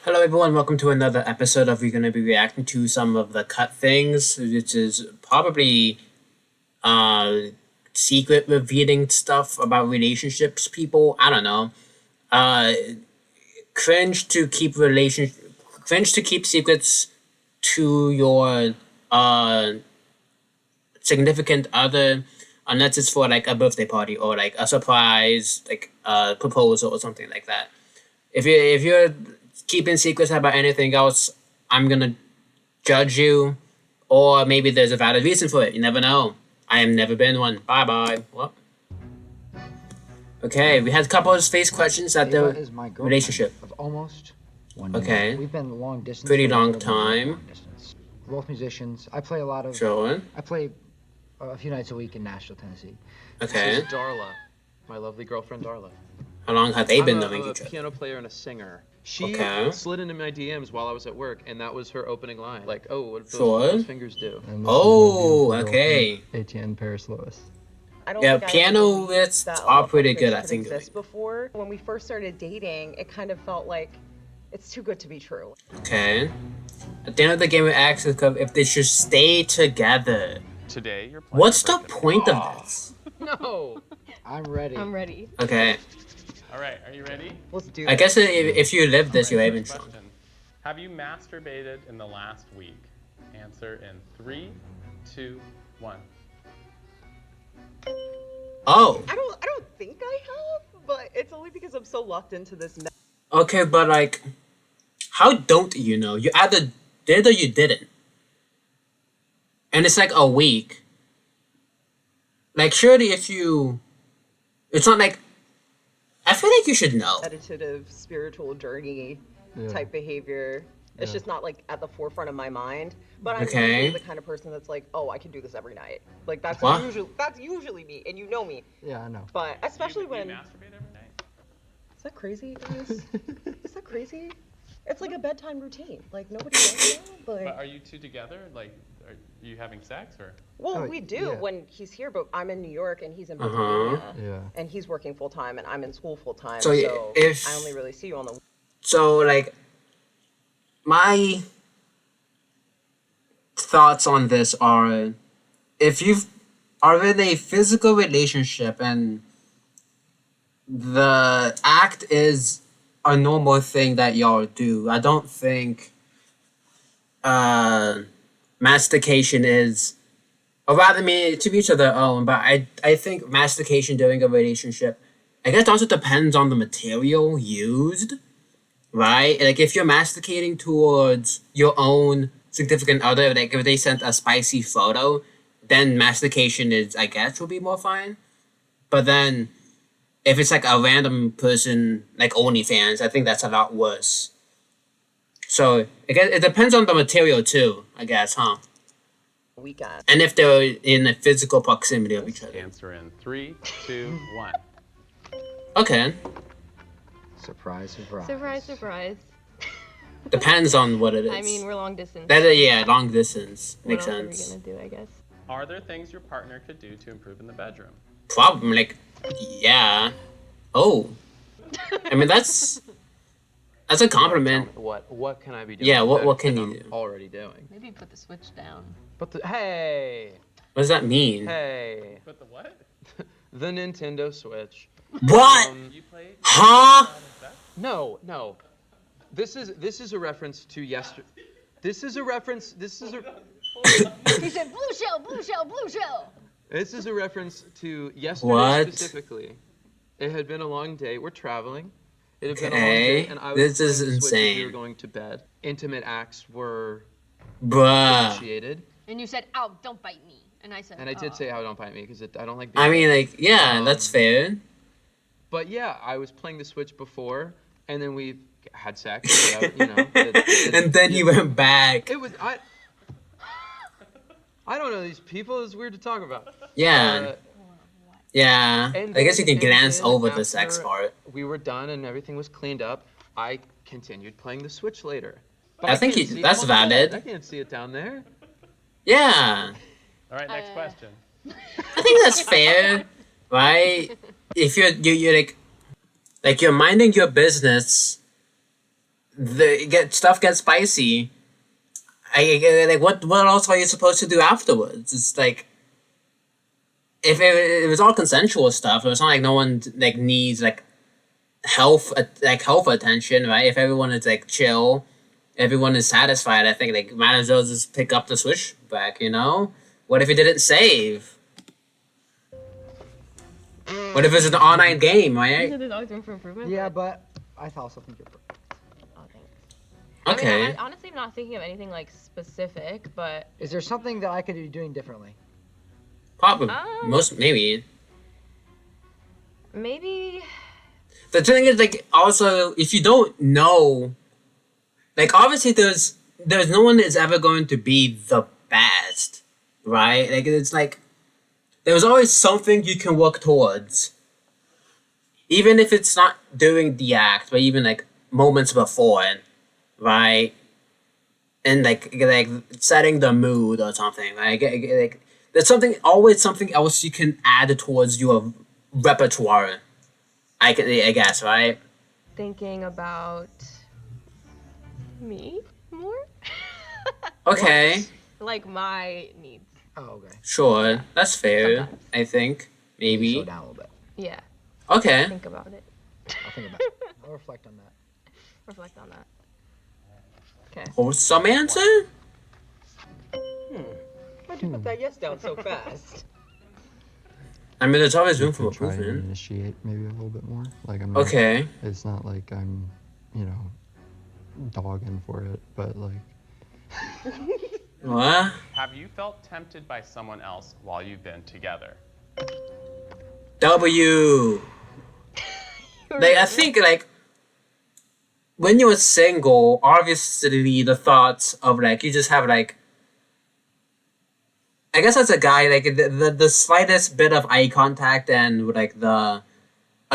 Hello, everyone. Welcome to another episode of we're going to be reacting to some of the cut things, which is probably uh secret revealing stuff about relationships. People, I don't know. Uh, cringe to keep cringe to keep secrets to your uh significant other, unless it's for like a birthday party or like a surprise proposal or something like that. If you're keeping secrets about anything else, I'm gonna judge you, or maybe there's a valid reason for it. You never know. I have never been one. Bye bye. What? Okay, we had couples face questions at Ava the is my girlfriend relationship. of almost 1 year. Okay, We've been long distance. pretty for a long little bit more than time. long distance. We're both musicians. I play a lot of. Sure. I play a few nights a week in Nashville, Tennessee. This Okay. is Darla, my lovely girlfriend Darla. How long have they been I'm knowing a each other? piano player and a singer. She Okay. slid into my DMs while I was at work, and that was her opening line. Like, oh, what do Sure. those fingers do? And this Oh, is my beautiful okay. girlfriend, ATN Paris Lewis. I don't Yeah, think I piano ever believed lists that a are love pretty language good, I could think. exist before. When we first started dating, it kind of felt like it's too good to be true. Okay. At the end of the game, it asks if they should stay together. Today, you're playing What's the breaking- point of this? No! I'm ready. I'm ready. Okay. All right, are you ready? Let's do I guess if you live this, All you're right, even first strong. question. Have you masturbated in the last week? Answer in 3, 2, 1. Oh, I don't think I have, but it's only because I'm so locked into this. okay, but like, how don't you know? You either did or you didn't. And it's like a week. Like, surely if you. It's not like. I feel like you should know. Meditative, spiritual journey Yeah. type behavior. It's Yeah. just not like at the forefront of my mind. But I'm Okay. usually the kind of person that's like, oh, I can do this every night. Like that's What? usually me, and you know me. Yeah, I know. But especially you when masturbate every night? is that crazy, guys? Is that crazy? It's like a bedtime routine. Like nobody does that, But but are you two together? Like, are you having sex or? well, Oh, we do yeah. when he's here. But I'm in New York and he's in Uh-huh. Pennsylvania, Yeah. and he's working full time, and I'm in school full time. So, So, if- I only really see you on the. So, like, my thoughts on this are if you are in a physical relationship and the act is a normal thing that y'all do, I don't think mastication is, or rather, I mean, to each of their own, but I think mastication during a relationship, I guess, also depends on the material used, right? Like, if you're masticating towards your own significant other, like if they sent a spicy photo, then mastication is, I guess, will be more fine. But then, if it's like a random person, like OnlyFans, I think that's a lot worse. So, I guess it depends on the material too, I guess, huh? Weekend. And if they're in a physical proximity of each other. Answer in 3, 2, 1. Okay. Surprise, surprise. Surprise, surprise. Depends on what it is. I mean, we're long distance. Yeah, long distance. what Makes else are we sense. gonna do, I guess? Are there things your partner could do to improve in the bedroom? Problem, like, yeah. Oh. I mean, that's a compliment. What can I be doing? Yeah, what better can than you I'm do? already doing. Maybe put the switch down. But hey, What does that mean? hey, But the what? the Nintendo Switch. What? You played? Huh? No. This is a reference to yesterday. This is a reference. This is a. He said, blue shell, blue shell, blue shell. This is a reference to yesterday What? specifically. It had been a long day. We're traveling. It had been a long Okay, day, and I was this playing is the Switch as insane. We were going to bed. Intimate acts were Bruh. initiated, And you said, ow, don't bite me. And I said, and I did "Oh." say, "Oh, don't bite me," because I don't like. Being I mean, bit. like, yeah, that's fair. But yeah, I was playing the Switch before, and then we had sex. It, And then you went back. It was I don't know these people. It's weird to talk about. Yeah. Yeah. And I guess you then- can and glance then over the sex after part. We were done and everything was cleaned up. I continued playing the Switch later. I think can't see it that's on my bed. valid. I can't see it down there. Yeah. All right, next question. I think that's fair, right? If you're like you're minding your business, stuff gets spicy. Like what else are you supposed to do afterwards? It's like if it was all consensual stuff, it's not like no one like needs like health attention, right? If everyone is like chill, everyone is satisfied. I think like might as well just pick up the switch back. You know, what if you didn't save? What if it's an online game, right? There's always room for improvement. Yeah, but but I also think you're perfect. oh, thanks. Okay. I mean, honestly, I'm not thinking of anything like specific, but Is there something that I could be doing differently? Probably Um, maybe. maybe. The thing is like also if you don't know, like obviously there's no one that's ever going to be the best, right? Like it's like there's always something you can work towards, even if it's not during the act, but even like moments before it, right? And like setting the mood or something, right? Like there's always something else you can add towards your repertoire. I guess, right? Thinking about me more. Okay, Like my needs. Oh, okay. sure, that's fair. Sometimes. I think Slow maybe. down a little bit. Yeah. Okay. Think about it. I'll think about it. I'll reflect on that. Reflect on that. Okay. Wholesome answer. Why'd you put that yes down so fast? I mean, there's always room I for could try and improvement. initiate maybe a little bit more. Like I'm not, Okay. It's not like I'm, you know, dogging for it, but like What? Have you felt tempted by someone else while you've been together? W. Like I think like when you're single, obviously the thoughts of like you just have like I guess as a guy like the slightest bit of eye contact and like a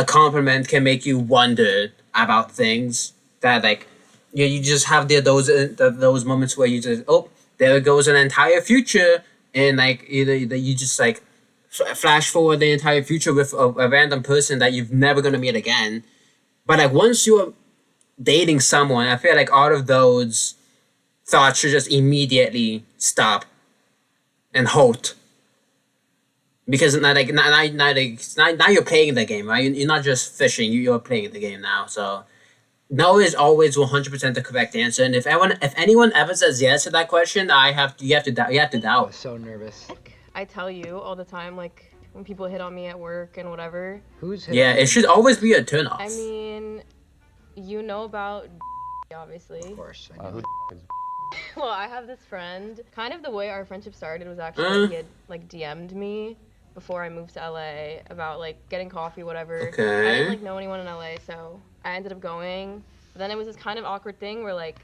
compliment can make you wonder about things that like you just have those moments where you just there goes an entire future and like either you just like flash forward the entire future with a random person that you've never gonna meet again. But like once you're dating someone, I feel like all of those thoughts should just immediately stop and halt. Because now you're playing the game, right? You're not just fishing. You're playing the game now. So no is always 100% the correct answer. And if anyone ever says yes to that question, you have to doubt. You have to I doubt. was so nervous. I tell you all the time, like when people hit on me at work and whatever. Who's hit Yeah, on it you? should always be a turn off. I mean, you know about obviously. Of course. I Who know is Well, I have this friend. Kind of the way our friendship started was actually he had like DM'd me before I moved to LA about like getting coffee, whatever. I Okay. didn't like know anyone in LA, so I ended up going. But then it was this kind of awkward thing where like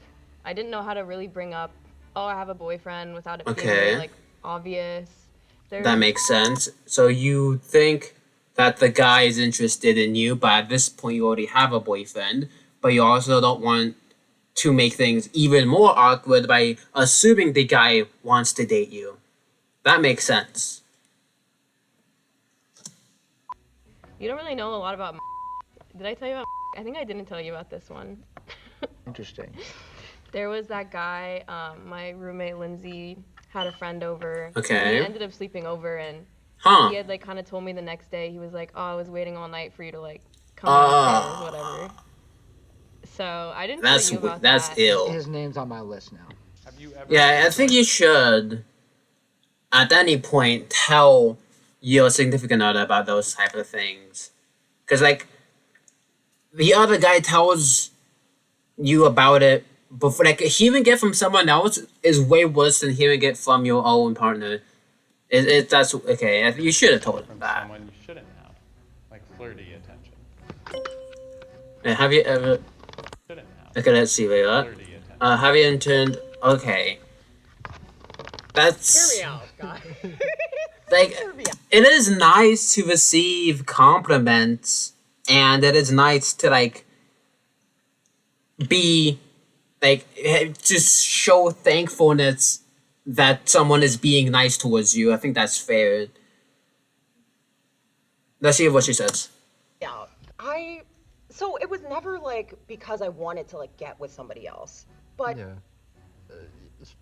I didn't know how to really bring up, oh, I have a boyfriend without it being Okay. really, like obvious. That makes sense. So you think that the guy is interested in you, but at this point you already have a boyfriend, but you also don't want to make things even more awkward by assuming the guy wants to date you. That makes sense. You don't really know a lot about. Did I tell you about? I think I didn't tell you about this one. Interesting. There was that guy, my roommate Lindsay had a friend over. Okay. He ended up sleeping over and Huh. he had like kind of told me the next day, he was like, oh, I was waiting all night for you to like come downstairs, whatever. So I didn't That's tell you about that's that. ill. His name's on my list now. Have you ever? Yeah, I think you should at any point tell your significant other about those type of things. Cause like the other guy tells you about it before like hearing it from someone else is way worse than hearing it from your own partner. That's okay. You should have told him From that. someone you shouldn't have, like flirty attention. And have you ever? Shouldn't have. Okay, let's see. Wait, what? Flirty attention. Have you interned? Okay. That's Hear me out, guys. like it is nice to receive compliments, and it is nice to like be like just show thankfulness that someone is being nice towards you. I think that's fair. Let's see what she says. Yeah, I So it was never like because I wanted to like get with somebody else, but Yeah.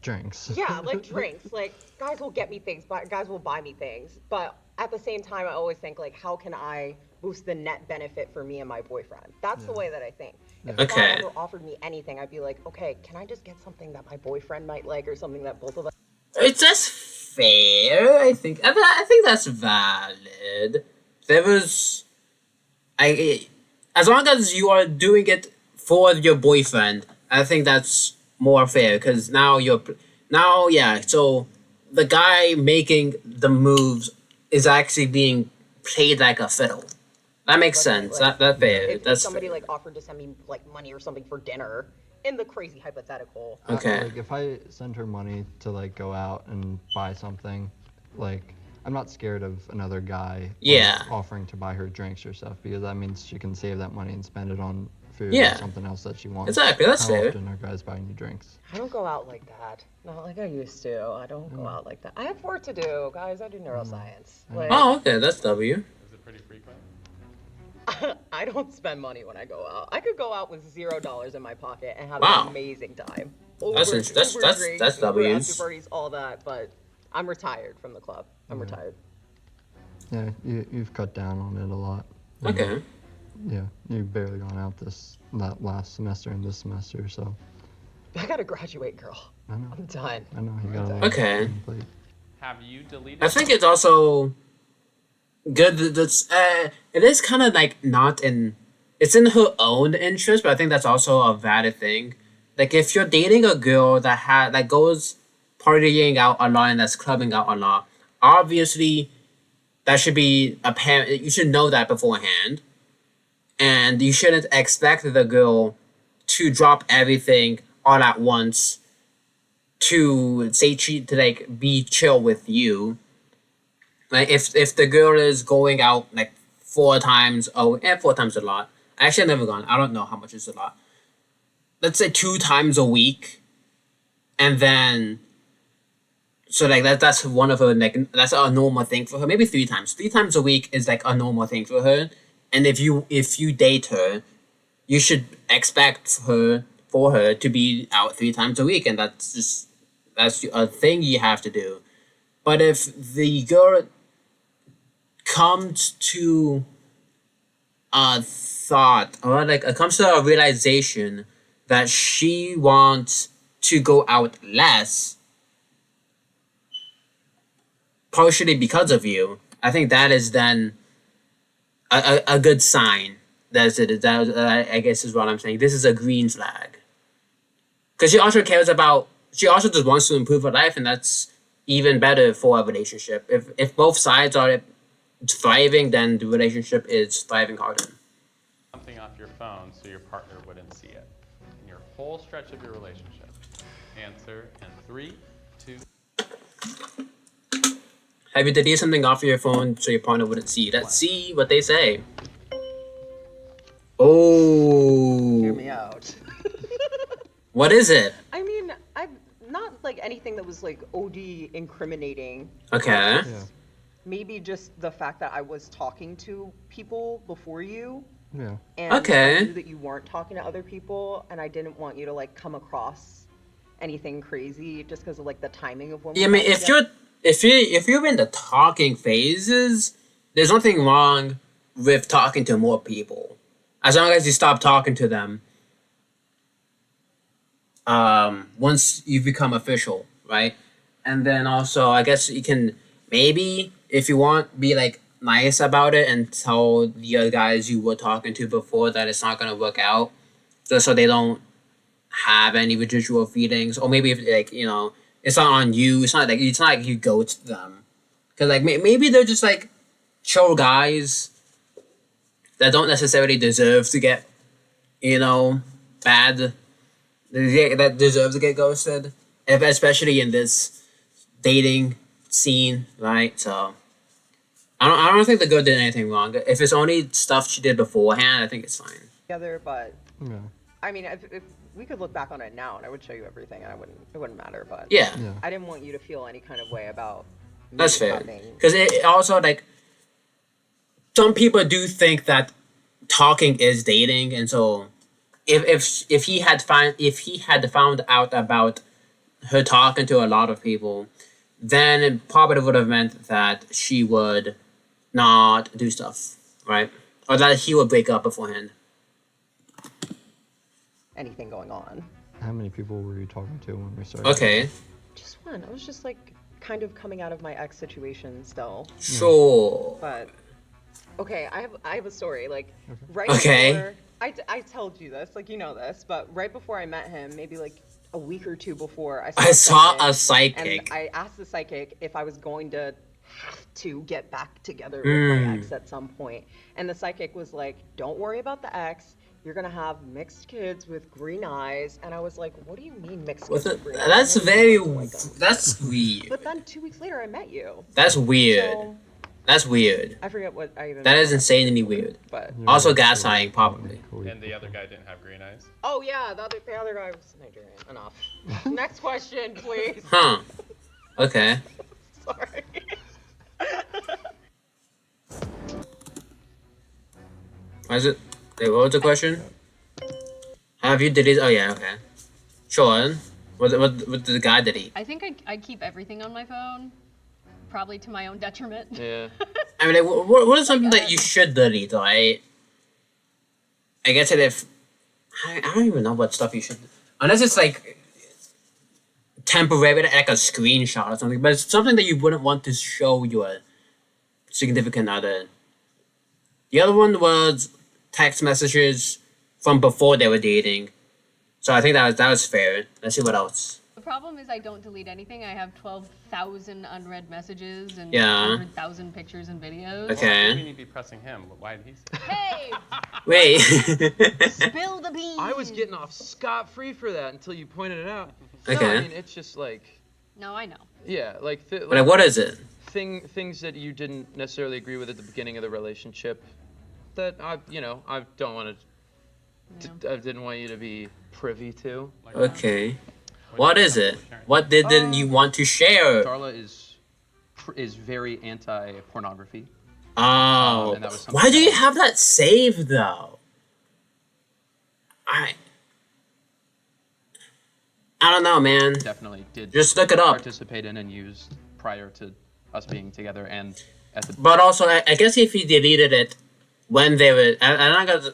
Drinks. yeah, like drinks. Like guys will get me things, but guys will buy me things. But at the same time, I always think like, how can I boost the net benefit for me and my boyfriend? That's the way that I think. If a guy Okay. ever offered me anything, I'd be like, okay, can I just get something that my boyfriend might like, or something that both of us? That's fair. I think that's valid. There was, as long as you are doing it for your boyfriend, I think that's more fair. Because yeah. So the guy making the moves is actually being played like a fiddle. That makes sense. That's fair. If That's somebody fair. like offered to send me like money or something for dinner, in the crazy hypothetical. Okay. Like if I send her money to like go out and buy something, like I'm not scared of another guy Yeah. offering to buy her drinks or stuff because that means she can save that money and spend it on food Yeah. or something else that she wants. Exactly, that's How fair. often are guys buying you drinks? I don't go out like that. Not like I used to. I don't go out like that. I have work to do, guys. I do neuroscience. Like, Oh, okay. That's W. Is it pretty frequent? I don't spend money when I go out. I could go out with $0 in my pocket and have Wow. an amazing time. That's Uber drinks, that's Uber W's. after parties, all that. But I'm retired from the club. I'm retired. Yeah, you've cut down on it a lot. Okay. Yeah, you've barely gone out that last semester and this semester, so I gotta graduate, girl. I know. I'm done. I know you got a lot Okay. on your plate. Have you deleted? I think it's also good that's it is kind of like not in it's in her own interest, but I think that's also a valid thing. Like if you're dating a girl that goes partying out a lot and that's clubbing out a lot, obviously that should be apparent. You should know that beforehand, and you shouldn't expect the girl to drop everything all at once to to like be chill with you. Like if the girl is going out like 4 times, 4 times a lot. Actually, I've never gone. I don't know how much is a lot. Let's say 2 times a week, and then so like that's one of her like that's a normal thing for her. Maybe 3 times. 3 times a week is like a normal thing for her. And if you date her, you should expect for her to be out 3 times a week, and that's a thing you have to do. But if the girl comes to a thought or like it comes to a realization that she wants to go out less, partially because of you, I think that is then a good sign. I guess is what I'm saying. This is a green flag. Because she also cares about, she also just wants to improve her life, and that's even better for a relationship. If both sides are thriving, then the relationship is thriving harder. Something off your phone so your partner wouldn't see it in your whole stretch of your relationship. Answer in 3, 2. Have you deleted something off of your phone so your partner wouldn't see? Let's see what they say. Oh. Hear me out. What is it? I mean, I've not like anything that was like OD incriminating. Okay. Yeah. Maybe just the fact that I was talking to people before you, Yeah. and Okay. I knew that you weren't talking to other people, and I didn't want you to like come across anything crazy just because of like the timing of when. Yeah, I we mean, got together. if you're in the talking phases, there's nothing wrong with talking to more people, as long as you stop talking to them. Once you become official, right? And then also, I guess you can maybe, if you want, be like nice about it and tell the other guys you were talking to before that it's not gonna work out, just so they don't have any residual feelings. Or maybe if like it's not on you. It's not like you ghost them, because like maybe they're just like chill guys that don't necessarily deserve to get bad. That deserve to get ghosted, especially in this dating scene, right? So I don't think the girl did anything wrong. If it's only stuff she did beforehand, I think it's fine. Together, but Yeah. I mean, if we could look back on it now, and I would show you everything, and it wouldn't matter. But Yeah, Yeah. I didn't want you to feel any kind of way about. me that's fair. having- Because it also like some people do think that talking is dating, and so if he had found out about her talking to a lot of people, then it probably would have meant that she would not do stuff, right? Or that he would break up beforehand. Anything going on. How many people were you talking to when we started? Okay, Just one. I was just like kind of coming out of my ex situation still. sure. But okay, I have a story. Like right Okay. before I told you this, like you know this, but right before I met him, maybe like a week or two before, I saw a and psychic. I asked the psychic if I was going to have to get back together with my ex at some point. And the psychic was like, "Don't worry about the ex. You're gonna have mixed kids with green eyes." And I was like, "What do you mean mixed kids with green eyes? That's I never very. wanted to like them." That's weird. But then 2 weeks later, I met you. That's weird. So That's weird. I forget what I even. That is insanely weird. But Also gaslighting, probably. And the other guy didn't have green eyes. oh yeah, the other guy was Nigerian. Enough. Next question, please. Huh. Okay. Sorry. What is it? Wait, what was the question? Have you deleted? Oh yeah, okay. Sean, what did the guy delete? I think I keep everything on my phone, probably to my own detriment. Yeah. I mean, like, what is something that you should delete, right? I guess if I don't even know what stuff you should, unless it's like temporary, like a screenshot or something. But it's something that you wouldn't want to show your significant other. The other one was text messages from before they were dating. So I think that was fair. Let's see what else. The problem is I don't delete anything. I have 12,000 unread messages and Yeah. 100,000 pictures and videos. Okay. Well, we need to be pressing him. Why did he say that? Hey, Wait. spill the beans. I was getting off scot-free for that until you pointed it out. Okay. No, I mean, it's just like, No, I know. yeah, like, Like, what is it? things that you didn't necessarily agree with at the beginning of the relationship that I don't want to, I didn't want you to be privy to. Like, Okay. What is it? What didn't you want to share? Darla is very anti-pornography. Oh. and that was Why do you have that saved though? I don't know, man. Definitely did Just look it up. participate in and use prior to us being together and at the But also, I guess if he deleted it when they were, I don't know.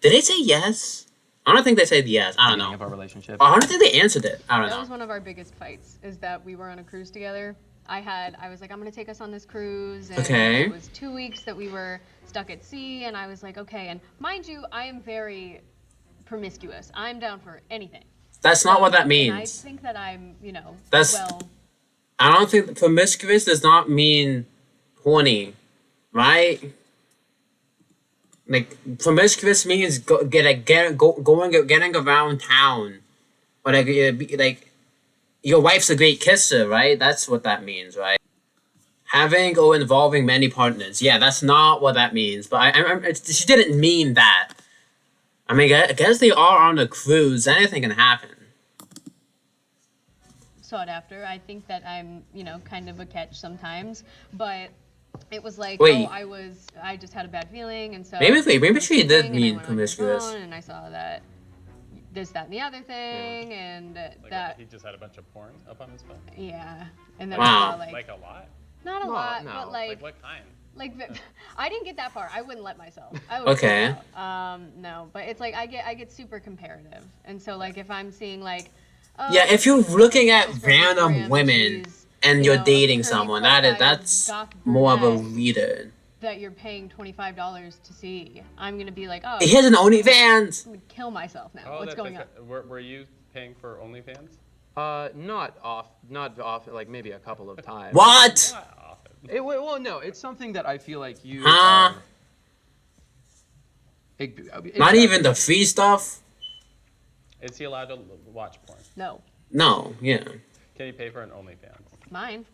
Did they say yes? I don't think they said yes. I don't beginning of know. our relationship. I don't think they answered it. I don't That was know. one of our biggest fights, is that we were on a cruise together. I was like, I'm gonna take us on this cruise, and Okay. it was 2 weeks that we were stuck at sea, and I was like, okay, and mind you, I am very promiscuous. I'm down for anything. That's not what that And I means. think that I'm, That's- well, I don't think promiscuous does not mean horny, right? Like promiscuous means getting around town, or like your wife's a great kisser, right? That's what that means, right? Having or involving many partners. Yeah, that's not what that means. But she didn't mean that. I mean, I guess they are on a cruise. Anything can happen. sought after. I think that I'm, kind of a catch sometimes, but it was like, Wait. I just had a bad feeling, and so Maybe I was she did sleeping, and I mean went on your promiscuous. phone, and I saw that this, that, and the other thing, and Like that, he just had a bunch of porn up on his phone. yeah, and then Wow. I saw Like a lot. not a No, lot, no. but Like what kind? I didn't get that far. I wouldn't let myself. I would Okay. freak out. No, but it's like I get super comparative, and so like if I'm seeing like, oh, Yeah, if you're looking at this girl on random Instagram, women she's, and you you're know, a dating curvy someone, plus-size that's goth more of a brunette reader. that you're paying $25 to see, I'm gonna be like, oh, He has an OnlyFans. I'm gonna kill myself now. Oh, What's that's going on? Were you paying for OnlyFans? Not off, like maybe a couple of times. What? Not often. Well, no, it's something that I feel like you. Huh? Not even the free stuff. Is he allowed to watch porn? No, No, yeah. Can he pay for an OnlyFans? mine.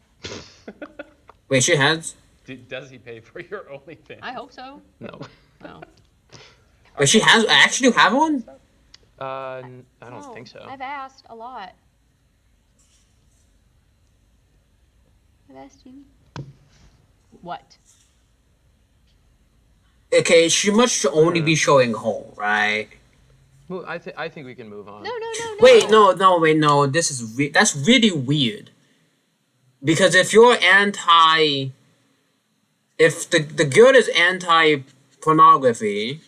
Wait, she has. Does he pay for your OnlyFans? I hope so. No. No. Wait, she has actually have one. I don't think so. I've asked a lot. I've asked you. What? okay, she must only be showing whole, right? Well, I think we can move on. No, no, no, no. Wait, no. This is that's really weird. Because if you're anti, if the girl is anti pornography,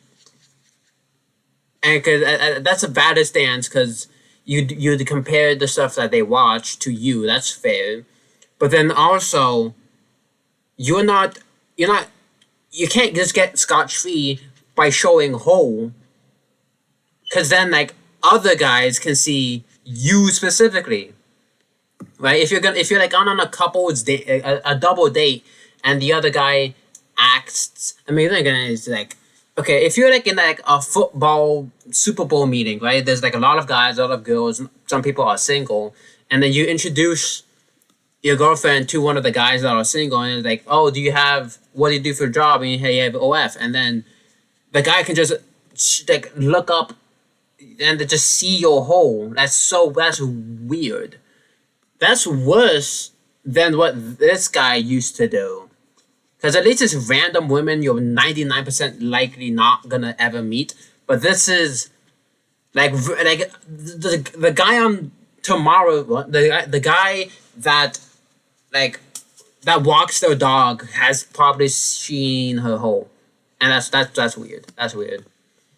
and cause that's a valid stance, because you compare the stuff that they watch to you. That's fair, but then also, you're not you can't just get scotch free by showing whole, because then like other guys can see you specifically. Right? If you're like on a couple's date, a double date, and the other guy acts. I mean, then again, it's like, okay, if you're like in like a football Super Bowl meeting, right? There's like a lot of guys, a lot of girls. Some people are single, and then you introduce your girlfriend to one of the guys that are single, and it's like, oh, what do you do for a job? And you have OF, and then the guy can just like look up and they just see your hole. That's weird. That's worse than what this guy used to do. Because at least it's random women you're 99% likely not gonna ever meet. But this is like the guy on tomorrow, the guy that like that walks their dog has probably seen her hole, and that's weird. That's weird.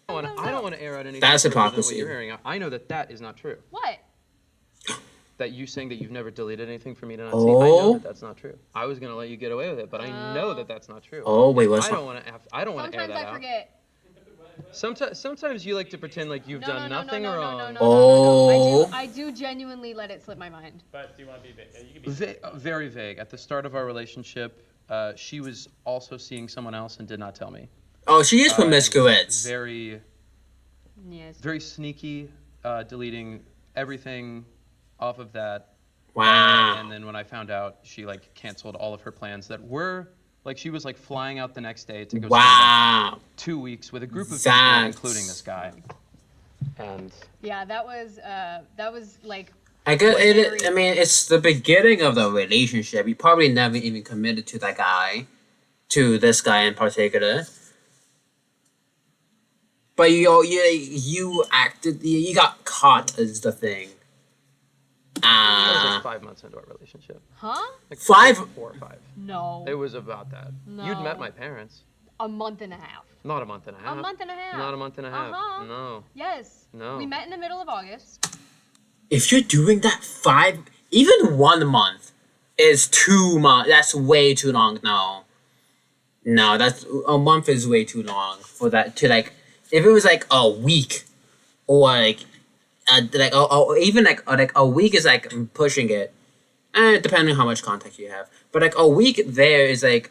I don't want to air out anything. That's further than hypocrisy. What you're hearing. I know that is not true. What? That you saying that you've never deleted anything for me to not see. I Oh. know that that's not true. I was gonna let you get away with it, but I know that that's not true. Oh wait, what's I don't want to air Sometimes that I out. forget. Sometimes you like to pretend like you've done nothing wrong. Oh. I do genuinely let it slip my mind. But do you want to be vague? You can be Very vague. At the start of our relationship, she was also seeing someone else and did not tell me. Oh, she is promiscuous. Very, Yes. very sneaky, deleting everything off of that. Wow. And then when I found out, she like canceled all of her plans that were like she was like flying out the next day to go spend Wow. 2 weeks with a group of people, That's- including this guy. And Yeah, that was like I guess it. I mean, it's the beginning of the relationship. You probably never even committed to that guy, to this guy in particular. But you acted. You got caught is the thing. that was like 5 months into our relationship. huh? Like 5? 4 or 5. No. It was about that. You'd met my parents. A month and a half. Not a month and a half. A month and a half. Not a month and a half. Uh-huh. No. Yes. No. We met in the middle of August. If you're doing that even 1 month is 2 months. That's way too long. No, that's a month is way too long for that to like. If it was like a week, or like, even like a week is like pushing it, depending on how much contact you have. But like a week there is like,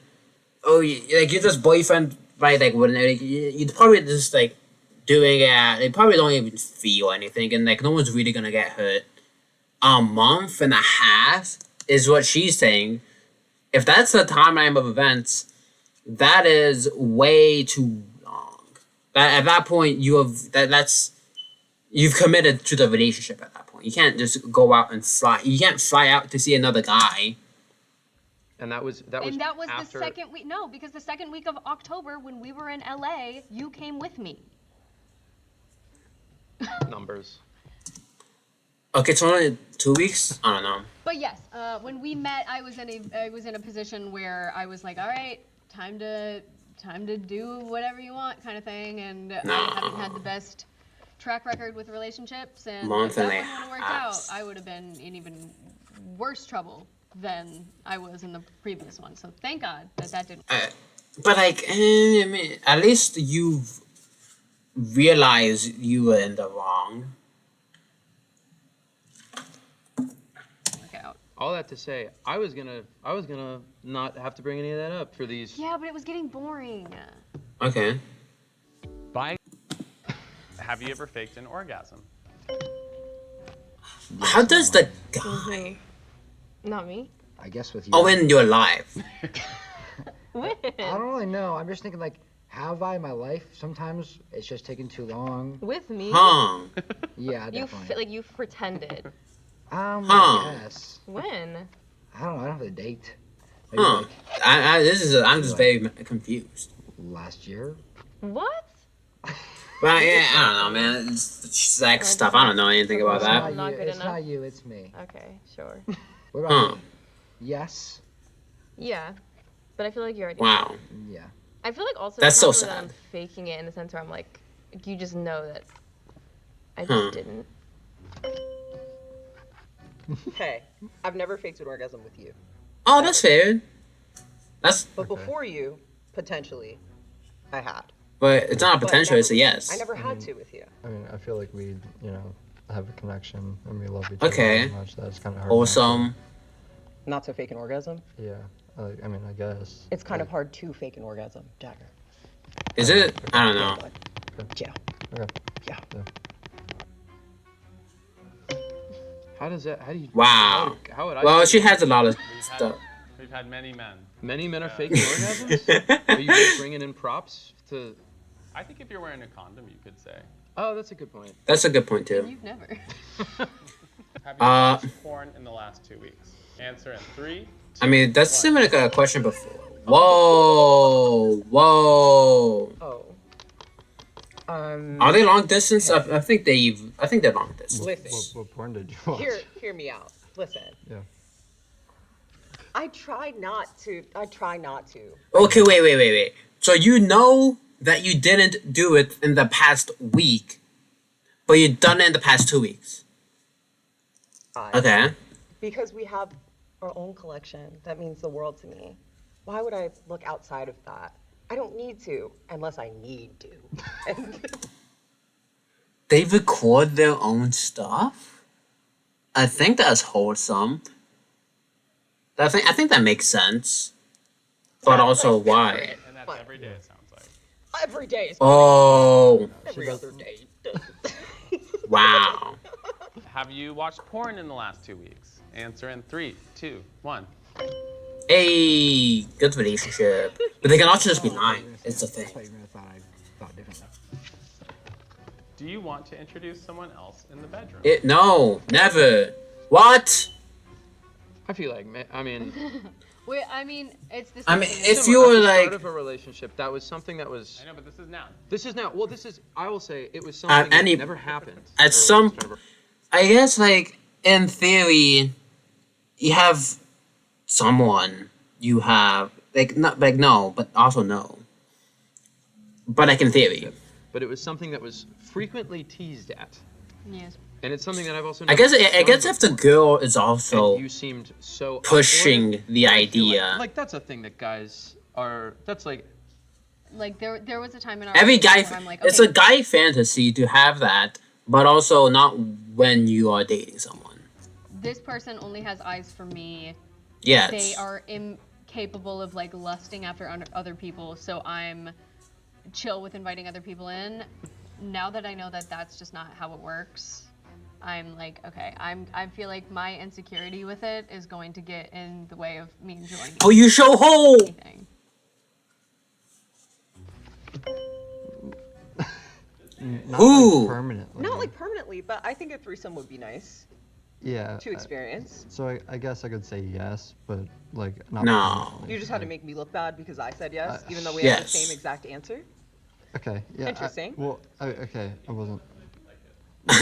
like you're just boyfriend, right? Like when you'd probably just like doing it. They probably don't even feel anything, and like no one's really gonna get hurt. A month and a half is what she's saying. If that's the timeline of events, that is way too long. At that point, you've committed to the relationship. At that point, you can't just go out and fly. You can't fly out to see another guy. And that was the after, second week. No, because the second week of October when we were in LA, you came with me. numbers. Okay, it's only 2 weeks. I don't know. But yes, when we met, I was in a position where I was like, all right, time to do whatever you want, kind of thing. And I haven't had the best track record with relationships, and Month if and that a wouldn't have worked half. out, I would have been in even worse trouble than I was in the previous one. So thank God that didn't. But like, I mean, at least you've realized you were in the wrong. Work out. All that to say, I was gonna not have to bring any of that up for these. Yeah, but it was getting boring. Okay. Have you ever faked an orgasm? How does the guy? Not me. I guess with you. Oh, in your life. When? I don't really know. I'm just thinking, like, have I in my life? Sometimes it's just taking too long. With me. Huh. Yeah, You definitely. you've pretended. Huh. I guess. When? I don't know. I don't have a date. Maybe Huh. like I'm just very confused. last year, What? Well, yeah, I don't know, man. It's sex stuff. I don't know anything about It's that. not Not you. good It's enough? not you. It's me. Okay, sure. What about Huh. you? Yes. Yeah, but I feel like you already. Wow. Yeah. I feel like also That's it's not so really that I'm sad. faking it in the sense where I'm like, you just know that I just Huh. didn't. Hey, I've never faked an orgasm with you. Oh, that's fair. That's, But Okay. before you, potentially, I had. but it's not a But potential. never It's a with you. yes. I never I had mean- to with you. I mean, I feel like we, have a connection and we love each other Okay. so much that it's kind of hard. not Awesome. Not to fake an orgasm. to- Yeah. I mean, I guess. It's kind of like, hard to fake an orgasm, Jagger. Is it? I don't know. Yeah. Okay. Yeah. How does that? How do you? Wow. How would I? Well, fake she it? has a lot of We've had, stuff. we've had many men. Many men are faking orgasms. Are you guys bringing in props to? I think if you're wearing a condom, you could say. Oh, that's a good point. That's a good point And too. you've never. Have you watched porn in the last 2 weeks? Answer in 3. I mean, that's one. similar to a question before. Whoa, whoa. Oh. Are they long distance? I think they're long distance. Listen. What porn did you watch? Hear me out. Listen. Yeah. I try not to. Okay, wait. So you know that you didn't do it in the past week, but you done it in the past 2 weeks. Okay. Because we have our own collection. That means the world to me. Why would I look outside of that? I don't need to, unless I need to. And They record their own stuff? I think that's wholesome. I think that makes sense. But also why? And that's every day, it sounds like. every day is Oh, every other day. wow. Have you watched porn in the last 2 weeks? Answer in 3, 2, 1. Hey, good relationship. But they can also just be lying. It's the I thought thing. you were gonna thought I thought differently. Do you want to introduce someone else in the bedroom? No, never. What? I feel like, I mean, Wait, I mean, it's the I same mean, thing. if at you were the like, start of a relationship, that was something that was. I know, but this is now. This is now. Well, this is. I will say it was something any- that never happened. at some, I guess like in theory, you have someone you have like not like no, but also no. But like in theory, But it was something that was frequently teased at, Yes. and it's something that I've also. I guess never I guess done if the before. girl is And also you seemed so up for pushing it, the I feel idea. Like that's a thing that guys are. That's like. Like there was a time in our Every guy, relationship where I'm like, it's okay, a guy fantasy to have that, but also not when you are dating someone. this person only has eyes for me. Yes. They are incapable of like lusting after other people, so I'm chill with inviting other people in. Now that I know that that's just not how it works, I'm like, okay, I feel like my insecurity with it is going to get in the way of me enjoying Oh, you show hole. anything. Not Ooh. like permanently. Not like permanently, but I think a threesome would be nice Yeah. to experience. So I guess I could say yes, but like not. No. permanently. You just had to make me look bad because I said yes, even though we yes. had the same exact answer. Okay. Yeah. Interesting. Okay. I wasn't.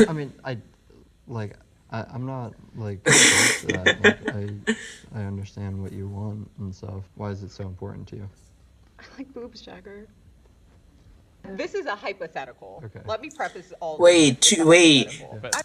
I mean, I'm not like opposed to that. Like, I understand what you want and stuff. Why is it so important to you? I like boobs, Jagger. This is a hypothetical. Okay. Let me preface all. Wait, this. It's a wait. hypothetical. But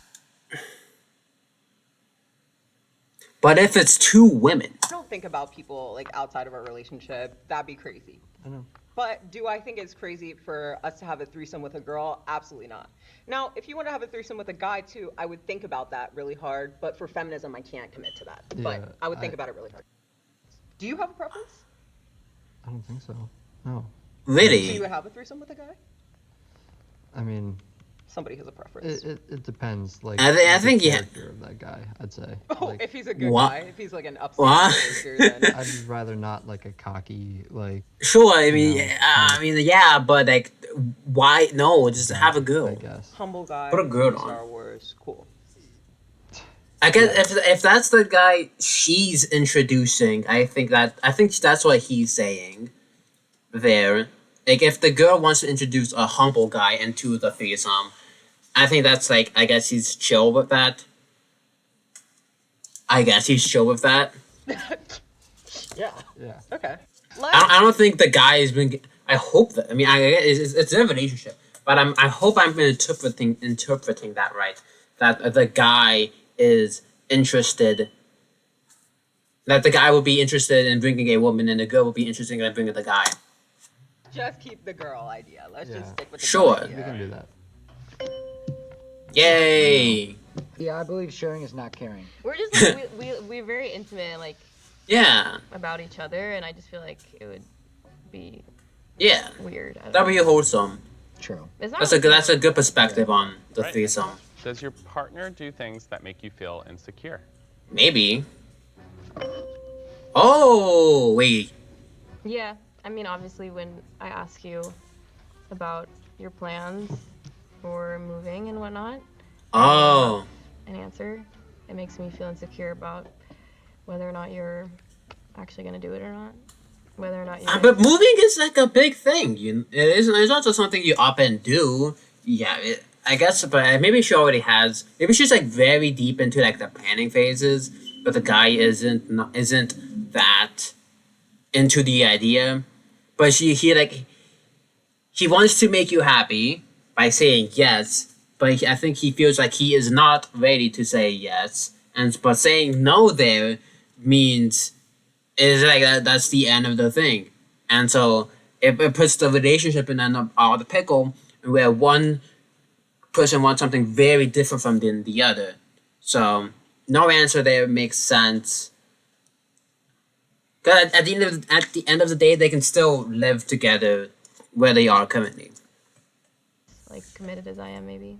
But if it's two women, I don't think about people like outside of our relationship. That'd be crazy. I know. But do I think it's crazy for us to have a threesome with a girl? Absolutely not. Now, if you want to have a threesome with a guy too, I would think about that really hard. But for feminism, I can't commit to that. Yeah, But I would think about it really hard. Do you have a preference? I don't think so. No. Do really, you have a threesome with a guy? I mean, Somebody has a preference. it depends. Like I the think, yeah. character of that guy. I'd say. Oh, Like, if he's a good What? guy, if he's like an upset What? character, then I'd rather not like a cocky like. sure. I mean, No, yeah, but like, why? No, just have a I girl. guess. humble guy. Put a girl in on. Star Wars, cool. I guess if that's the guy she's introducing, I think that's what he's saying. There Like if the girl wants to introduce a humble guy into the threesome, I think that's like I guess he's chill with that. I guess he's chill with that. Yeah. Yeah. Okay. I don't think the guy has been. I hope that. I mean, it's a relationship, but I hope I'm interpreting that right. That the guy is interested. That the guy will be interested in bringing a woman, and the girl will be interested in bringing the guy. Just keep the girl idea. Let's Yeah. just stick with the Sure. girl We idea. can do that. Yay! Yeah, I believe sharing is not caring. We're just like we're very intimate, like Yeah, about each other, and I just feel like it would be yeah. weird. I don't That'll be know. wholesome. True. It's not That's a really good perspective on the Right. threesome. Does your partner do things that make you feel insecure? Maybe. Oh wait. Yeah, I mean, obviously, when I ask you about your plans for moving and whatnot, Oh. an answer, it makes me feel insecure about whether or not you're actually gonna do it or not. Whether or not you're. But moving is like a big thing. It's not just something you up and do. Yeah, I guess, but maybe she already has. Maybe she's like very deep into like the planning phases, but the guy isn't that into the idea. But he wants to make you happy by saying yes, but I think he feels like he is not ready to say yes, but saying no there means is like that's the end of the thing, and so it puts the relationship in the pickle where one person wants something very different from the other. So no answer there makes sense. Cause at the end of the day, they can still live together where they are currently. like committed as I am, maybe.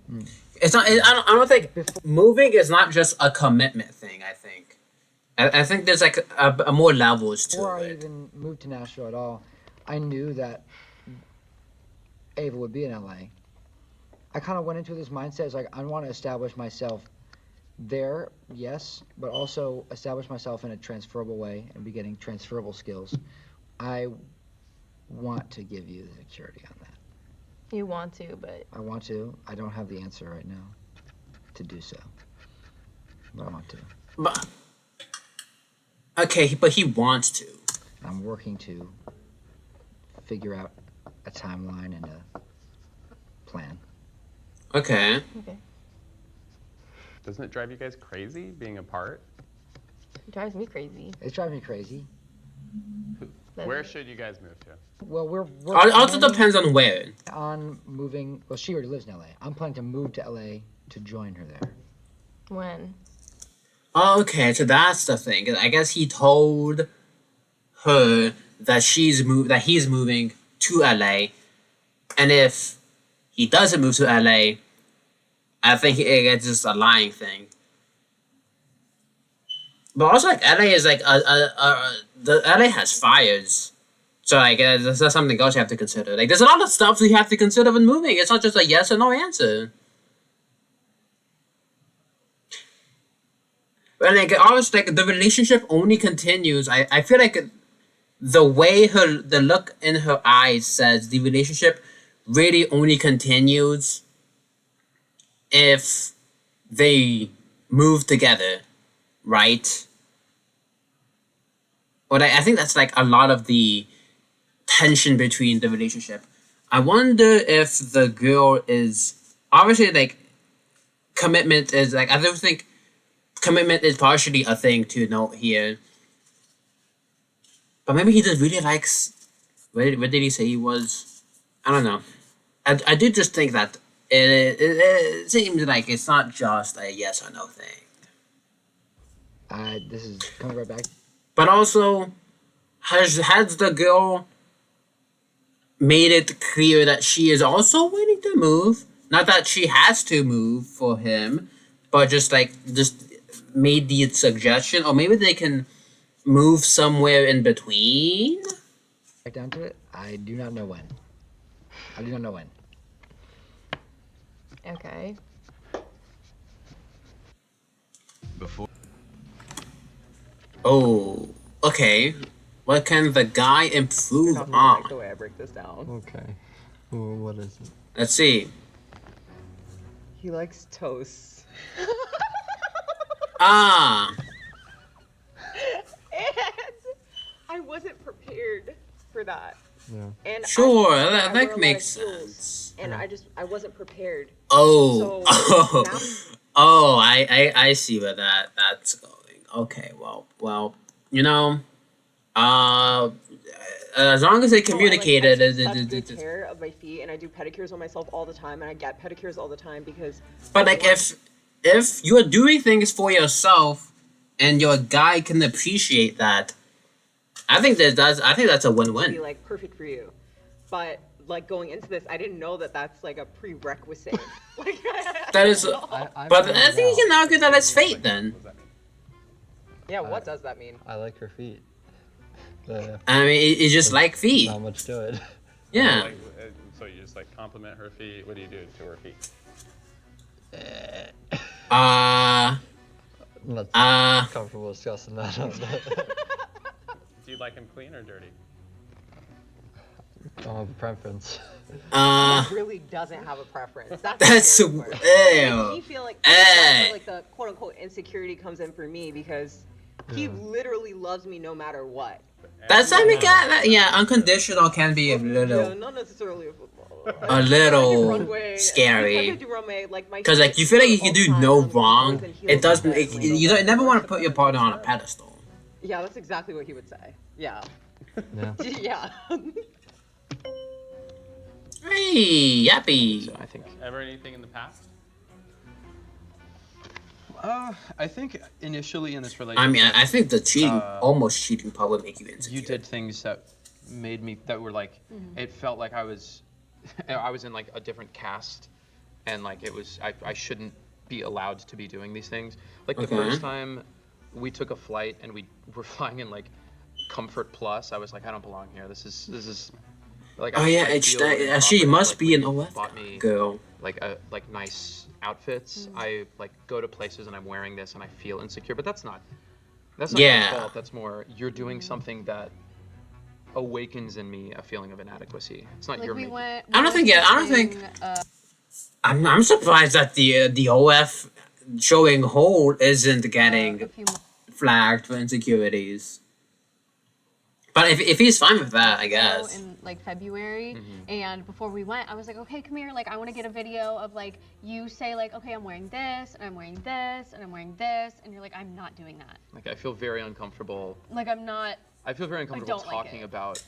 It's not. I don't think moving is not just a commitment thing. I think there's like a more levels to Before I it. even moved to Nashville at all, I knew that Ava would be in LA. I kind of went into this mindset as like I want to establish myself there, yes, but also establish myself in a transferable way and be getting transferable skills. I want to give you the security on that. You want to, but I want to. I don't have the answer right now to do so, but I want to. But okay, but he wants to. I'm working to figure out a timeline and a plan. Okay. okay. Doesn't it drive you guys crazy being apart? It drives me crazy. It's driving me crazy. That- Where should you guys move to? Well, we're Also planning depends on where. on moving. Well, she already lives in LA. I'm planning to move to LA to join her there. When? Oh, okay, so that's the thing. I guess he told her that he's moving to LA, and if he doesn't move to LA, I think it's just a lying thing. But also, like LA is like the LA has fires, so like that's something else you have to consider. Like there's a lot of stuff you have to consider when moving. It's not just a yes or no answer. And like obviously, like the relationship only continues. I feel like the way the look in her eyes says the relationship really only continues if they move together, right? But I think that's like a lot of the tension between the relationship. I wonder if the girl is obviously like commitment is like I don't think commitment is partially a thing to note here. But maybe he just really likes. Where did he say he was? I don't know. I do just think that it seems like it's not just a yes or no thing. This is coming right back. But also, has the girl made it clear that she is also willing to move? Not that she has to move for him, but just made the suggestion, or maybe they can move somewhere in between. Back down to it. I do not know when. I do not know when. Okay. Oh, okay. What can the guy You're improve not gonna like the on? way I break this down. Okay. Well, what is it? Let's see. He likes toast. Ah, And I wasn't prepared for that. Yeah. And sure, I that wear a lot makes of heels, sense. And I wasn't prepared. Oh, So now oh, I see where that's going. Okay, well, you know, uh, as long as they communicated, I take such good care of my feet, and I do pedicures on myself all the time, and I get pedicures all the time because. but like if you're doing things for yourself and your guy can appreciate that, I think that's a Be win-win. like perfect for you, but like going into this, I didn't know that that's like a prerequisite. Like That is, I but found I think you can out. argue that it's fate then. What does that mean? yeah, what does that mean? I like her feet. The, I mean, it's just like feet. not much to it. Yeah. Like, so you just like compliment her feet. What do you do to her feet? I'm not Uh, comfortable discussing that. Do you like them clean or dirty? I don't have a preference. He really doesn't have a preference. That's That's the scary part. ew. He feel like Eh. that's where, like the quote unquote insecurity comes in for me because he literally loves me no matter what. That's I mean, yeah, unconditional can be a Yeah, little, not necessarily a football. a little Runway. I scary. could do runway, like my Because like you feel like you can do no wrong. It doesn't. You don't never want to put your partner on a pedestal. Yeah, that's exactly what he would say. Yeah. Yeah. Yeah. Hey, yappy. So I think. Ever anything in the past? I think initially in this I relationship. mean, I think the cheating, almost cheating, part would make you insecure. You did things that made me that were like it felt like I was in like a different caste, and like it was I shouldn't be allowed to be doing these things. Like the Okay. first time we took a flight and we were flying in like Comfort Plus, I was like, I don't belong here. This is like Oh yeah, I feel improper. she must Like, be when an you OF bought me girl. like nice outfits. I like go to places and I'm wearing this and I feel insecure, but that's not Yeah. your fault. That's more you're doing something that awakens in me a feeling of inadequacy. It's not Like your we making. went. I don't think- yeah, I don't think- I'm surprised that the OF showing hold isn't a getting few months flagged for insecurities. But if he's fine with that, I ago guess. in like February, Mm-hmm. and before we went, I was like, okay, come here. Like, I want to get a video of like you say like, okay, I'm wearing this, and I'm wearing this, and I'm wearing this, and you're like, I'm not doing that. Like I feel very uncomfortable. Like, I'm not. I feel very uncomfortable don't like talking it. about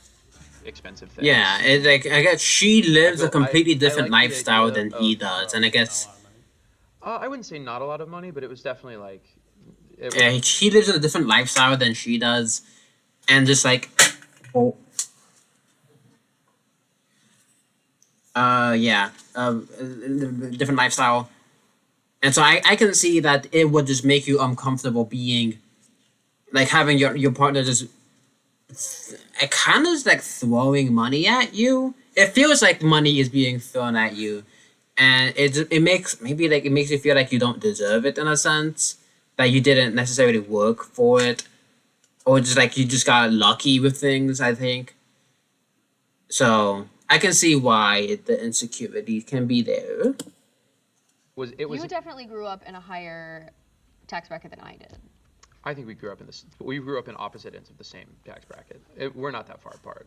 expensive things. Yeah, it's like I guess she lives I a completely like different the lifestyle idea than he of- does, and I guess I wouldn't say not a lot of money, but it was definitely like. It yeah, she lives in a different lifestyle than she does, and just like, oh, different lifestyle, and so I can see that it would just make you uncomfortable being, like having your partner just, it kind of like throwing money at you. It feels like money is being thrown at you, and it makes it makes you feel like you don't deserve it in a sense, that you didn't necessarily work for it, or just like you just got lucky with things. I think. So I can see why the insecurity can be there. was You definitely grew up in a higher tax bracket than I did. I think we grew up in this. We grew up in opposite ends of the same tax bracket. We're not that far apart.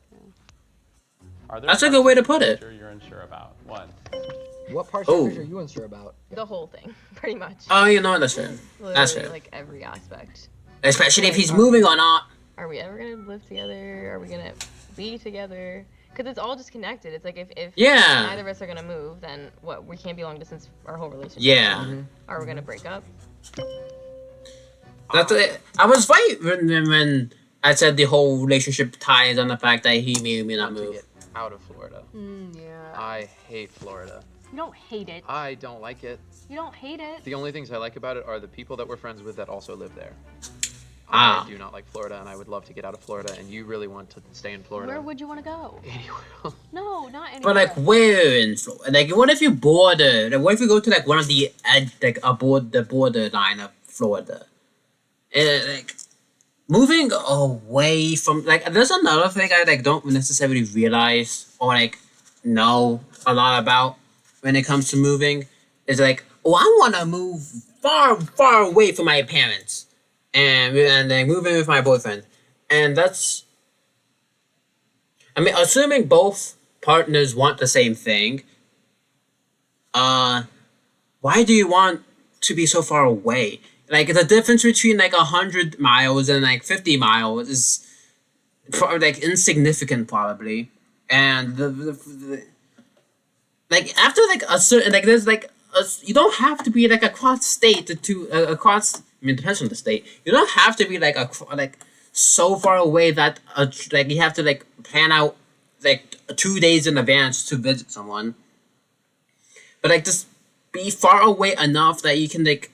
Are there That's a parts good way of to the put it. future You're unsure about. One. What parts of Oh. the future are you unsure about? The whole thing, pretty much. Oh, you know what? That's fair. That's Literally, fair. like every aspect. Especially if he's moving or not. Are we ever gonna live together? Are we gonna be together? Because it's all just connected. It's like if Yeah. neither of us are gonna move, then what? We can't be long distance our whole relationship. Yeah. Are we gonna break up? That's it. I was right when I said the whole relationship ties on the fact that he may or may not Want to move. get out of Florida. Yeah. I hate Florida. You don't hate it. I don't like it. You don't hate it. The only things I like about it are the people that we're friends with that also live there. Ah. I do not like Florida, and I would love to get out of Florida. And you really want to stay in Florida? Where would you want to go? Anywhere. No, not anywhere. But like, where in Florida? Like, what if you border? Like, what if you go to like one of the the border line of Florida? Like, moving away from like there's another thing I like don't necessarily realize or like know a lot about when it comes to moving is like I want to move far away from my parents and then moving with my boyfriend and that's I mean assuming both partners want the same thing why do you want to be so far away? Like the difference between like 100 miles and like 50 miles is like insignificant probably, and like after like a certain like there's like you don't have to be like across state to across. I mean, it depends on the state. You don't have to be like like so far away that like you have to like plan out like 2 days in advance to visit someone. But like just be far away enough that you can like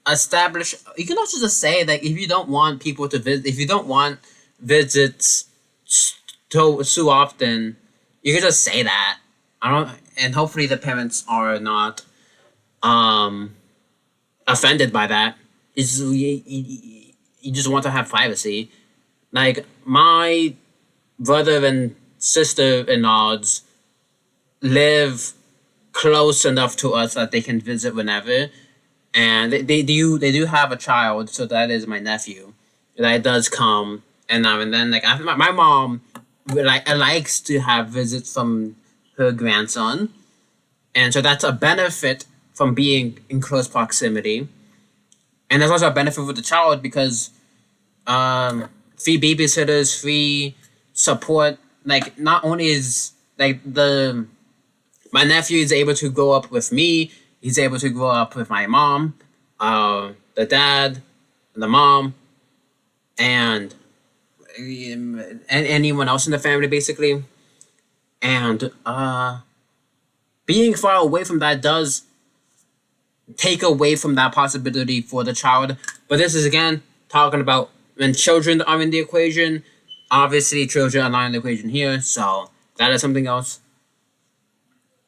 establish. You can also just say like if you don't want people to visit, if you don't want visits so often, you can just say that. I don't, and hopefully the parents are not offended by that. It's you just want to have privacy. Like my brother and sister-in-laws live close enough to us that they can visit whenever, and they do have a child, so that is my nephew. That does come and now and then. Like my mom, likes to have visits from her grandson, and so that's a benefit from being in close proximity, and there's also a benefit with the child because free babysitters, free support. Like not only is like the my nephew is able to grow up with me. He's able to grow up with my mom, the dad, the mom, and anyone else in the family, basically. And being far away from that does take away from that possibility for the child. But this is, again, talking about when children are in the equation. Obviously, children are not in the equation here, so that is something else.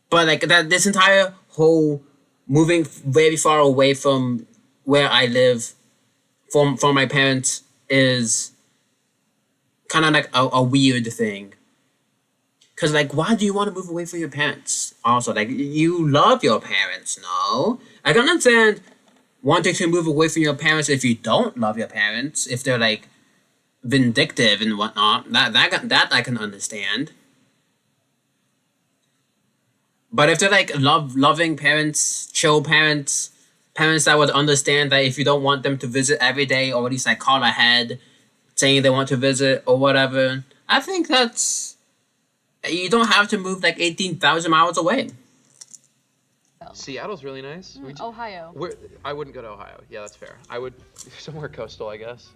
But like that, this entire whole moving very far away from where I live, from my parents, is kind of like a weird thing. Cause like, why do you want to move away from your parents? Also, like, you love your parents, no? I can understand wanting to move away from your parents if you don't love your parents, if they're like vindictive and whatnot. That I can understand. But if they're like loving parents, chill parents, parents that would understand that if you don't want them to visit every day, or at least like call ahead, saying they want to visit or whatever, I think that's you don't have to move like 18,000 miles away. Seattle's really nice. Ohio. I wouldn't go to Ohio. Yeah, that's fair. I would somewhere coastal, I guess.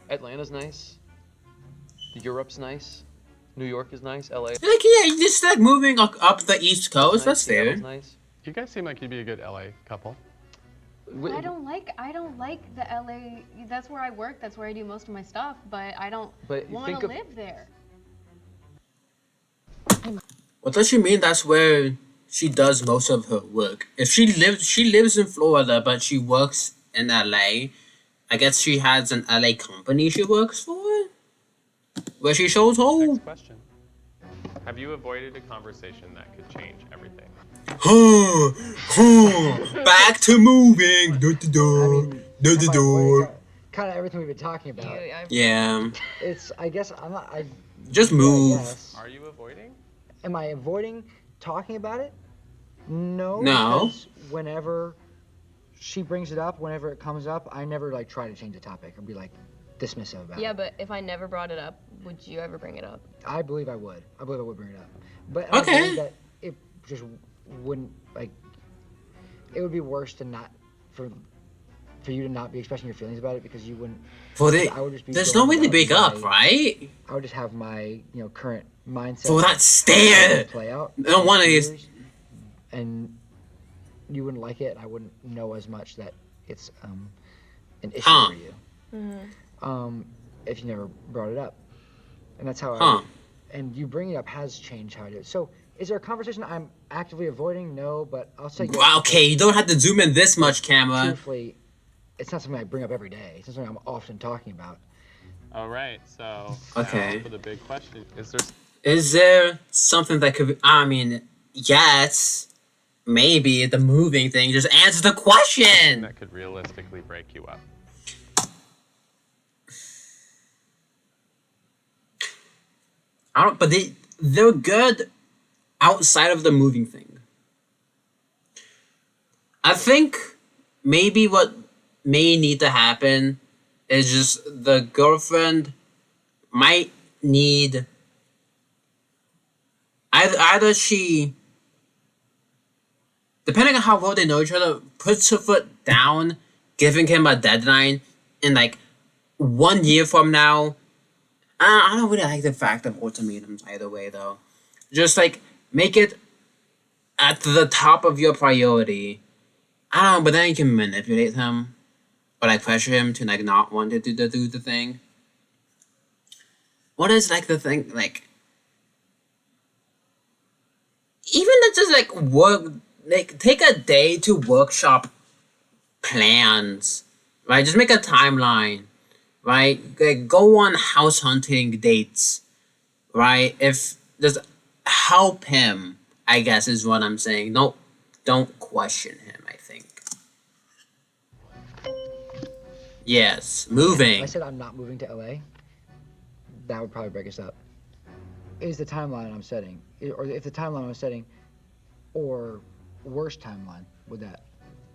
Atlanta's nice. Europe's nice. New York is nice. LA. Like yeah, you just like moving up the East Coast. Nice. That's fair. Seattle's nice. You guys seem like you'd be a good LA couple. I don't like the LA. That's where I work. That's where I do most of my stuff. But I don't want to live there. What does she mean? That's where she does most of her work. If she lives in Florida, but she works in LA. I guess she has an LA company she works for, where she shows home. Next question. Have you avoided a conversation that could change everything? Back to moving. Kind of everything we've been talking about. Yeah. It's, I guess, I'm not, Just yeah, move. yes. Are you avoiding? Am I avoiding talking about it? No. No. Because whenever she brings it up, whenever it comes up, I never like try to change the topic or be like dismissive about it. Yeah, but if I never brought it up, would you ever bring it up? I believe I would. I believe I would bring it up. But Okay. I believe that it just wouldn't like. It would be worse to not for you to not be expressing your feelings about it because you wouldn't. I would just be there's no going way to about break up, my- right? I would just have my current mindset. For that stare. Play out. No one of these. years, And you wouldn't like it. I wouldn't know as much that it's an issue Huh. for you. If you never brought it up, and that's how Huh. and you bringing it up has changed how I do it. So, is there a conversation I'm actively avoiding? No, but I'll say yes. Wow, okay, you don't have to zoom in this much, camera. Truthfully, it's not something I bring up every day. It's not something I'm often talking about. All right, so Okay. now for the big question: Is there something that could be, I mean, yes, maybe the moving thing. Just answer the something question. that could realistically break you up? I don't, but they're good outside of the moving thing. I think maybe what may need to happen is just the girlfriend might need either she, depending on how well they know each other, puts her foot down, giving him a deadline in like 1 year from now. I don't really like the fact of ultimatums either way though. Just like make it at the top of your priority. I don't know, but then you can manipulate him or like pressure him to like not want to do the thing. What is like the thing like? Even to just like work, like take a day to workshop plans, right? Just make a timeline, right? Like go on house hunting dates, right? If just help him, I guess is what I'm saying. Don't question him. I think. Yes, If I moving. said I'm not moving to LA, that would probably break us up. Is the timeline I'm setting, or if the timeline I'm setting, or worst timeline, would that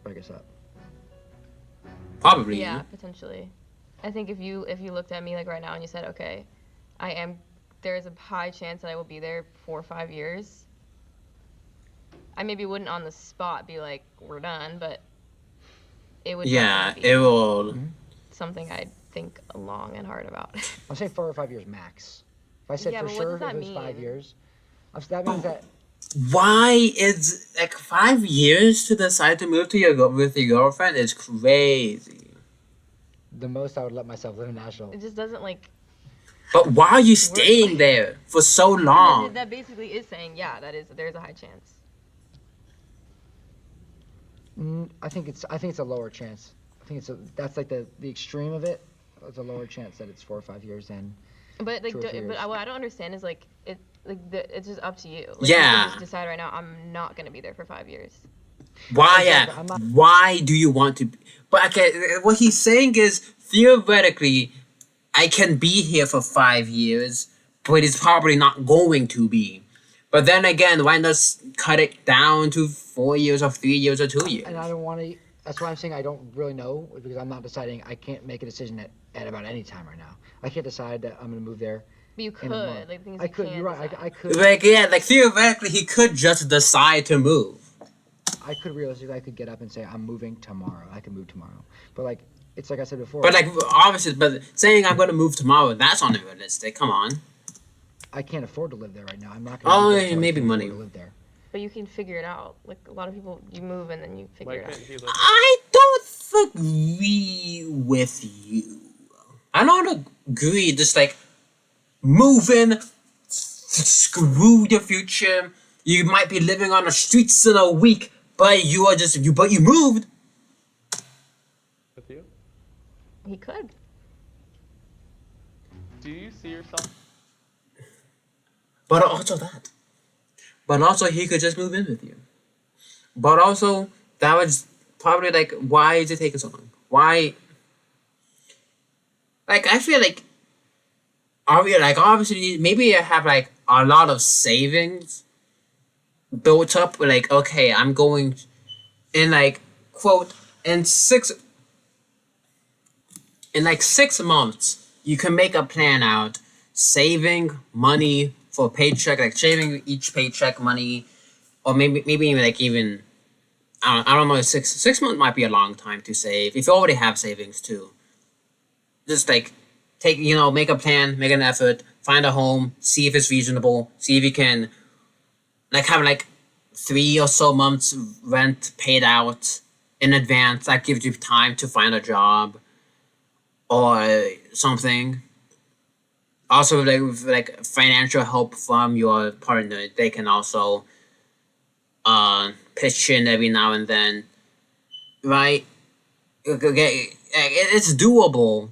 break us up? Probably. Yeah, potentially. I think if you looked at me like right now and you said, okay, there is a high chance that I will be there 4 or 5 years. I maybe wouldn't on the spot be like, we're done, but it would Yeah, definitely it be will. something I'd think long and hard about. I'm saying 4 or 5 years max. If I said Yeah, for but what sure does that if it was 5 mean? years, that means that Why is like 5 years to decide to move to with your girlfriend is crazy. the most I would let myself live in Nashville. It just doesn't like But why are you work. staying there for so Because long? that basically is saying, yeah, there's a high chance. I think it's a lower chance. I think that's like the extreme of it. It's a lower chance that it's 4 or 5 years than But like, 2 or 3 years. what I don't understand is like it's just up to you. Like, you Yeah. can just decide right now. I'm not gonna be there for 5 years. Why? Exactly, Yeah. I'm not- Why do you want to? But okay, what he's saying is theoretically, I can be here for 5 years, but it's probably not going to be. But then again, why not cut it down to 4 years or 3 years or 2 years? And I don't want to. That's why I'm saying I don't really know because I'm not deciding. I can't make a decision at about any time right now. I can't decide that I'm gonna move there. But you could. in a month. Like, things I you could. can You're right. decide. I could. Like yeah, like theoretically, he could just decide to move. I could realistically. I could get up and say I'm moving tomorrow. I could move tomorrow. But like it's like I said before. But like obviously, but saying I'm gonna move tomorrow, that's unrealistic. Come on. I can't afford to live there right now. I'm not Oh, gonna. Move there yeah, till I maybe can afford money. to live there. But you can figure it out. Like a lot of people, you move and then you figure Why it out. couldn't he look? I don't agree with you. I don't agree. Just like moving, screw your future. You might be living on the streets in a week, but you are just you. But you moved. With you? He could. Do you see yourself? But also that. But also he could just move in with you. But also that was probably like why is it taking so long? Why? Like I feel like obviously maybe you have like a lot of savings built up. Like okay, I'm going in like quote in six in like 6 months you can make a plan out saving money for paycheck, like saving each paycheck money, or maybe even like even I don't know, 6 months might be a long time to save if you already have savings too. Just like take make a plan, make an effort, find a home, see if it's reasonable, see if you can like have like 3 or so months rent paid out in advance. That gives you time to find a job or something. Also, like with like financial help from your partner, they can also pitch in every now and then, right? Okay, it's doable.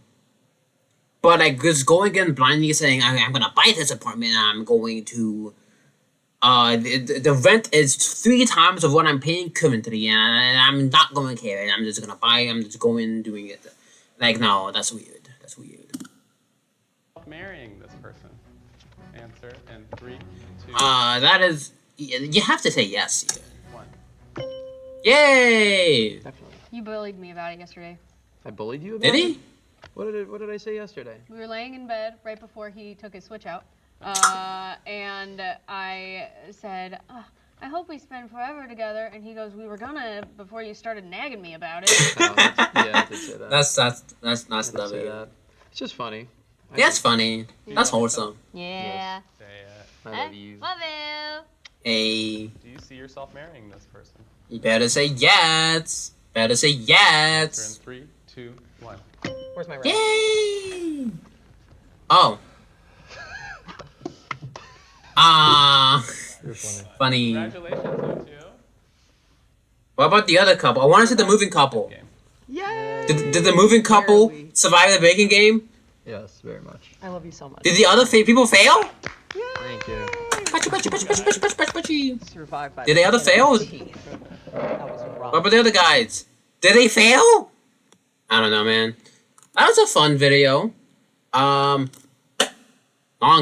But like just going in blindly saying I'm gonna buy this apartment and I'm going to the rent is 3 times of what I'm paying currently and I'm not gonna care and I'm just gonna buy I'm just going doing it. Like no, that's weird. That's weird. Marrying this person. Answer in 3, 2, That is you have to say yes here. 1. Yay! Definitely. You bullied me about it yesterday. I bullied you about Did it? he? What did I say yesterday? We were laying in bed right before he took his Switch out, and I said, "Oh, I hope we spend forever together." And he goes, "We were gonna before you started nagging me about it." Yeah, I did say that. That's I did lovely. say that. It's just funny. Yeah, it's funny. That's wholesome. Yeah. Say it. I love you. Love you. Hey, Do you see yourself marrying this person? you better say yes. Better say Answer in yes. 3, 2, 1. Where's my ring? Yay! Oh. Ah, You're funny. funny. Congratulations, you two. What about the other couple? I want to see the moving couple. Game. Yay! Did the moving couple Barely. survive the baking game? Yes, very much. I love you so much. Did the other people fail? Thank you. Survived by Did the the other skin of fail? my teeth. That was rough. What about the other guys? Did they fail? I don't know, man. That was a fun video. Long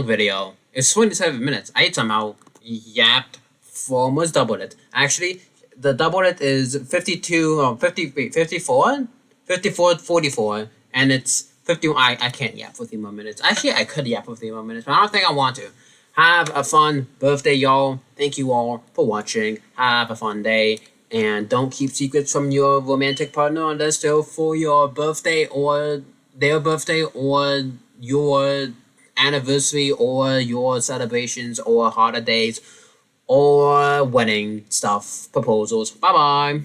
video. It's 27 minutes. I somehow yapped for almost doubled it. Actually, the double it is 52, 50, wait, 54? 54, 44. And it's 51. I can't yap for 3 more minutes. Actually, I could yap for 3 more minutes, but I don't think I want to. Have a fun birthday, y'all. Thank you all for watching. Have a fun day. And don't keep secrets from your romantic partner unless they're for your birthday or their birthday or your anniversary or your celebrations or holidays or wedding stuff, proposals. Bye bye.